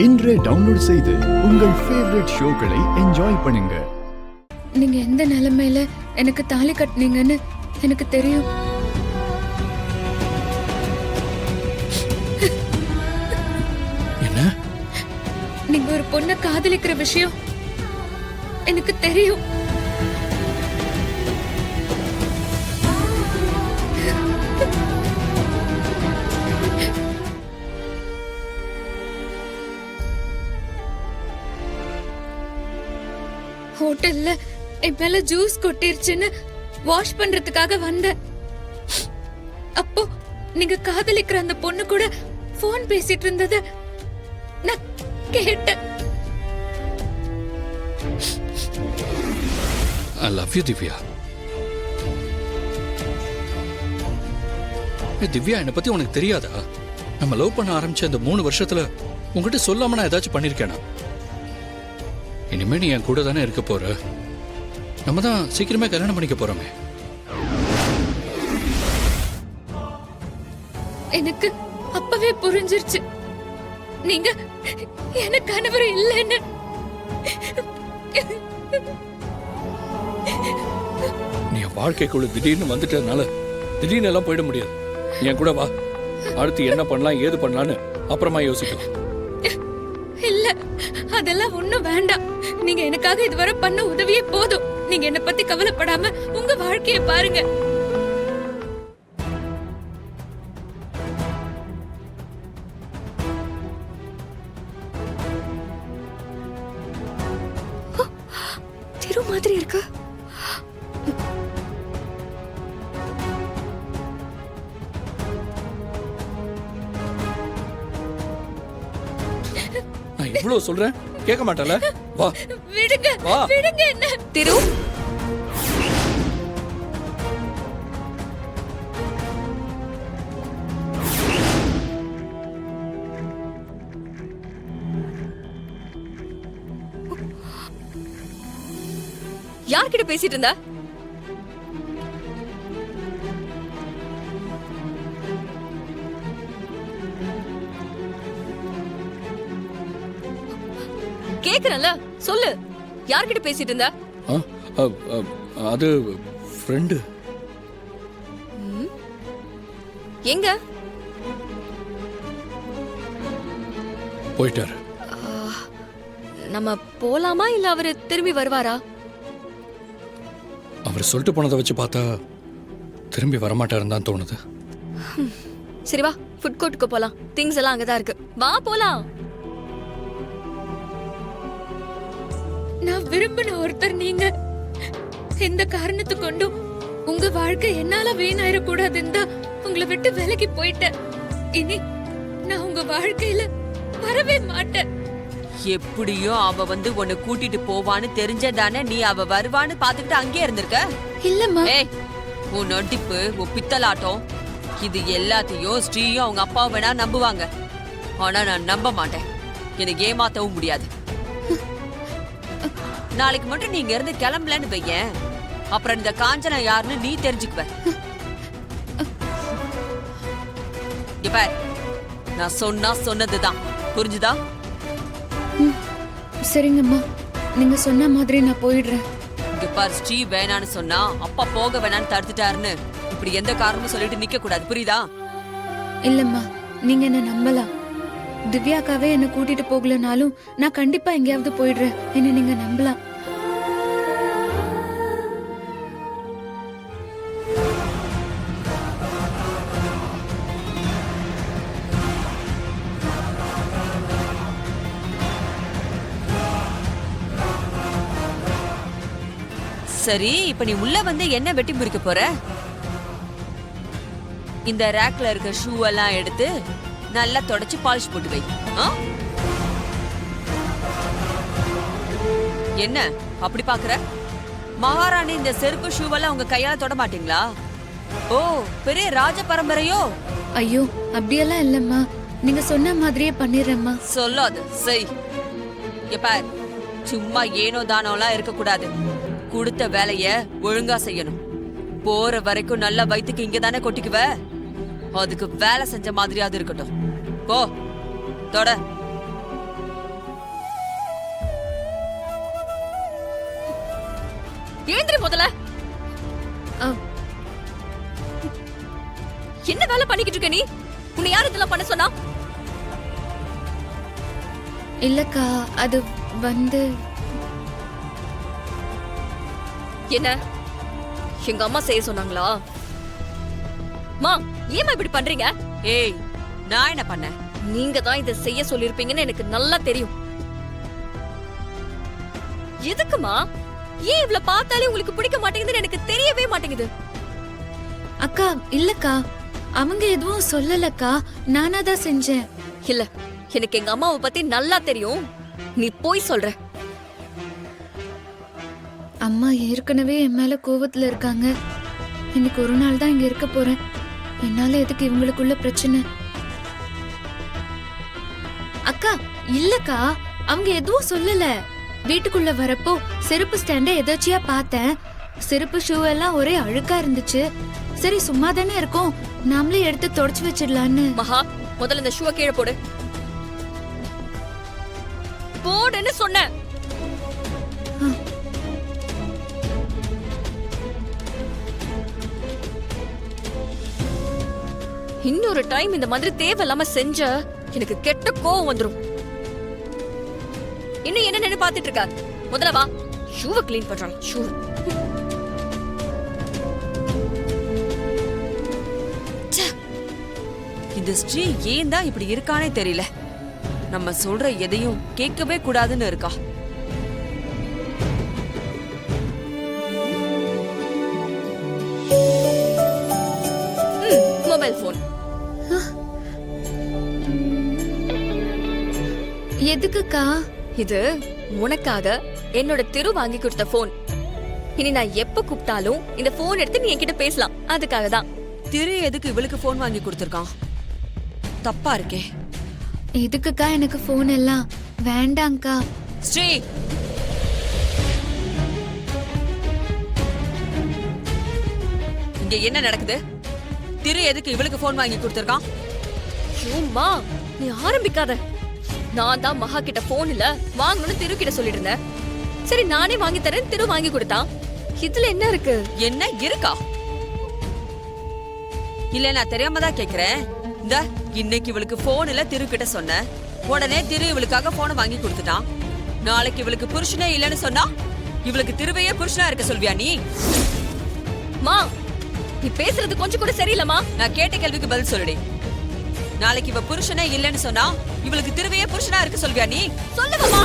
இன்றே டவுன்லோட் செய்து உங்கள் ஃபேவரட் ஷோக்களை என்ஜாய் பண்ணுங்க. நீங்க எந்த நிலைமையில எனக்கு தாலி கட்டினீங்கன்னு எனக்கு தெரியும். என்ன? நீங்க ஒரு பொண்ணை காதலிக்கிற விஷயம் எனக்கு தெரியும். ஹோட்டல்ல என் மேல ஜூஸ் கொட்டிருச்சுன்னு வாஷ் பண்றதுக்காக வந்தேன். அப்போ நீங்க காதலிக்கிற அந்த பொண்ணு கூட போன் பேசிட்டு இருந்தத நான் கேட்டேன். I love you, Divya. Divya, என்னை பத்தி உனக்கு தெரியாதா? நம்ம லவ் பண்ண ஆரம்பிச்ச இந்த 3 வருஷத்துல உங்ககிட்ட சொல்லாம நான் ஏதாச்சும் பண்ணிருக்கேனா? இனிமே நீ என் கூட தானே இருக்க போற. நம்ம தான் சீக்கிரமே கல்யாணம் பண்ணிக்க போறோமே. எனக்கு அப்பவே புரிஞ்சிருச்சு நீங்க எனக்கு கணவர் இல்லைன்னு. நீ என் வாழ்க்கைக்குள்ள திடீர்னு வந்துட்டதுனால திடீர்னு எல்லாம் போயிட முடியாது. என் கூட வா, அடுத்து என்ன பண்ணலாம் ஏது பண்ணலான்னு அப்புறமா யோசிக்கலாம். இல்ல, அதெல்லாம் ஒண்ணும் வேண்டாம். நீங்க எனக்காக இதுவரை பண்ண உதவியே போதும். நீங்க என்ன பத்தி கவலைப்படாம உங்க வாழ்க்கையை பாருங்க. திரு மாதிரி இருக்கு. நான் இவ்வளவு சொல்றேன், கேட்க மாட்டல? வா, விடுங்க, விடுங்க என்ன. திரு, யார்கிட்ட பேசிட்டு இருந்த? கேக்குறல, சொல்லு. யார்கிட்ட பேசிட்டு இருந்த? அது ஃப்ரெண்டு. எங்க போயிட்டாரு. நம்ம போலாமா இல்ல அவரு திரும்பி வருவாரா? அவர் சொல்லிட்டு போனதை வச்சு பார்த்தா திரும்பி வரமாட்டாருன்னு தான் தோணுது. சரி வா, ஃபுட் கோர்ட்டுக்கு போலாம். திங்ஸ் எல்லாம் அங்கதான் இருக்கு. வா போலாம். நான் விரும்பின ஒருத்தர் நீங்க. எந்த காரணத்து கொண்டும் உங்க வாழ்க்கை என்னால வீணாயிர கூடாதுன்னு தான் உங்களை விட்டு விலகி போயிட்டேன். இனி நான் உங்க வாழ்க்கையில வரவே மாட்டேன். எப்படியோ அவ வந்து உன்னை கூட்டிட்டு போவான்னு தெரிஞ்சதானே நீ அவ வருவான்னு பாத்துக்கிட்டு அங்கே இருந்திருக்க. இல்லம்மா. ஏய், உன் நொட்டிப்பு, உன் பித்தலாட்டம், இது எல்லாத்தையும் ஸ்ரீயும் அவங்க அப்பாவும் வேணா நம்புவாங்க. ஆனா நான் நம்ப மாட்டேன். எனக்கு ஏமாத்தவும் முடியாது. நாளைக்கு மட்டும் நீங்க இருந்து கிளம்பலன்னு வையேன், அப்புறம் இந்த காஞ்சனா யாருன்னு நீ தெரிஞ்சுக்குவ. இப்ப நான் சொன்னா சொன்னதுதான், புரிஞ்சுதா? சரிங்கம்மா, நீங்க சொன்ன மாதிரி நான் போயிடுறேன். இங்க பார், ஸ்ரீ வேணான்னு சொன்னா அப்பா போக வேணான்னு தடுத்துட்டாருன்னு இப்படி எந்த காரணமும் சொல்லிட்டு நிக்க கூடாது, புரியுதா? இல்லம்மா, நீங்க என்ன நம்பலாம். திவ்யாக்காவே என்ன கூட்டிட்டு போகலனாலும் நான் கண்டிப்பா எங்கேயாவது போயிடுறேன். என்ன நீங்க நம்பலாம். சரி, இப்ப நீ உள்ள வந்து என்ன வெட்டி முறிக்க போற? இந்த ரேக்ல இருக்க ஷூ எல்லாம் எடுத்து நல்லா தொடச்சு பாலிஷ் போட்டு வை. என்ன அப்படி பாக்குற? மகாராணி இந்த செருப்பு ஷூவெல்லாம் உங்க கையால தொட மாட்டீங்களா? ஓ, பெரிய ராஜ பரம்பரையோ? ஐயோ, அப்படியெல்லாம் இல்லம்மா. நீங்க சொன்ன மாதிரியே பண்ணிடுறேம்மா. சொல்லாது, செய். பார், சும்மா ஏனோ தானோலாம் இருக்க கூடாது. கொடுத்த வேலைய ஒழுங்கா செய்யணும். போற வரைக்கும் நல்ல வயித்துக்கு இங்க தானே கொட்டிக்குவ. அதுக்கு வேலை செஞ்ச மாதிரியாவது இருக்கட்டும். போ, தொட. எழுந்திரி முதல்ல. என்ன வேலை பண்ணிக்கிட்டு இருக்க நீ? உன்னை யார் இதெல்லாம் பண்ண சொன்னா? இல்லக்கா அது வந்து என்ன எங்க அம்மா செய்ய சொன்னாங்களா? மா, ஏமா இப்படி பண்றீங்க? ஏய், நான் என்ன பண்ணேன்? நீங்க தான் இதை செய்ய சொல்லிருப்பீங்கன்னு எனக்கு நல்லா தெரியும். எதுக்குமா? ஏன் இவ்ளோ பார்த்தாலே உங்களுக்கு பிடிக்க மாட்டேங்குதுன்னு எனக்கு தெரியவே மாட்டேங்குது. அக்கா இல்லக்கா அவங்க எதுவும் சொல்லலக்கா, நானா தான் செஞ்சேன். இல்ல, எனக்கு எங்க அம்மாவை பத்தி நல்லா தெரியும். நீ போய் சொல்ற. அம்மா ஏற்கனவே என் மேல கோவத்துல இருக்காங்க. இன்னைக்கு ஒரு நாள் தான் இங்க இருக்க போறேன். என்னால எதுக்கு இவங்களுக்குள்ள பிரச்சனை? அக்கா இல்லக்கா அவங்க எதுவும் சொல்லல. வீட்டுக்குள்ள வரப்போ செருப்பு ஸ்டாண்ட எதாச்சியா பார்த்தேன். செருப்பு ஷூ எல்லாம் ஒரே அழுக்கா இருந்துச்சு. சரி சும்மா தானே இருக்கும், நாமளே எடுத்து தொடச்சு வச்சிடலான்னு. மகா, முதல்ல இந்த ஷூவை கீழே போடு. போடுன்னு சொன்னேன். இன்னொரு டைம் இந்த மாதிரி தேவையில்லாம செஞ்ச எனக்கு கெட்ட கோவம் வந்துரும். இன்னும் என்ன நின்னு பாத்துட்டு இருக்கா? முதல்ல வா, ஷூவை க்ளீன் பண்றான். ஷூ இந்த ஸ்ரீ ஏன் தான் இப்படி இருக்கானே தெரியல. நம்ம சொல்ற எதையும் கேட்கவே கூடாதுன்னு இருக்கா. Mobile phone. எதுக்குக்கா? இது உனக்காக என்னோட திரு வாங்கி கொடுத்த போன். இனி நான் எப்ப கூப்பிட்டாலும் இந்த போன் எடுத்து நீ என்கிட்ட பேசலாம். அதுக்காக தான். திரு எதுக்கு இவளுக்கு போன் வாங்கி கொடுத்திருக்கான்? தப்பா இருக்கே. எதுக்குக்கா எனக்கு போன் எல்லாம்? வேண்டாங்க்கா. ஸ்ரீ, இங்க என்ன நடக்குது? திரு எதுக்கு இவளுக்கு போன் வாங்கி கொடுத்திருக்கான்? சும்மா நீ ஆரம்பிக்காத. நான் தான் மகா கிட்ட போன் இல்ல வாங்கணும்னு திரு கிட்ட சொல்லிட்டு இருந்தேன். சரி நானே வாங்கி தரேன், திரு வாங்கி கொடுத்தான். இதுல என்ன இருக்கு? என்ன இருக்கா? இல்ல, நான் தெரியாம தான் கேக்குறேன். இந்த இன்னைக்கு இவளுக்கு போன் இல்ல திரு கிட்ட சொன்ன உடனே திரு இவளுக்காக போனை வாங்கி கொடுத்துட்டான். நாளைக்கு இவளுக்கு புருஷனே இல்லன்னு சொன்னா இவளுக்கு திருவையே புருஷனா இருக்க சொல்வியா நீ? மா, நீ பேசுறது கொஞ்சம் கூட சரியில்லமா. நான் கேட்ட கேள்விக்கு பதில் சொல்லுடி. நாளைக்கு இவ புருஷனே இல்லன்னு சொன்னா இவளுக்கு திருவையே புருஷனா இருக்க சொல்வியா நீ? சொல்லுங்கம்மா.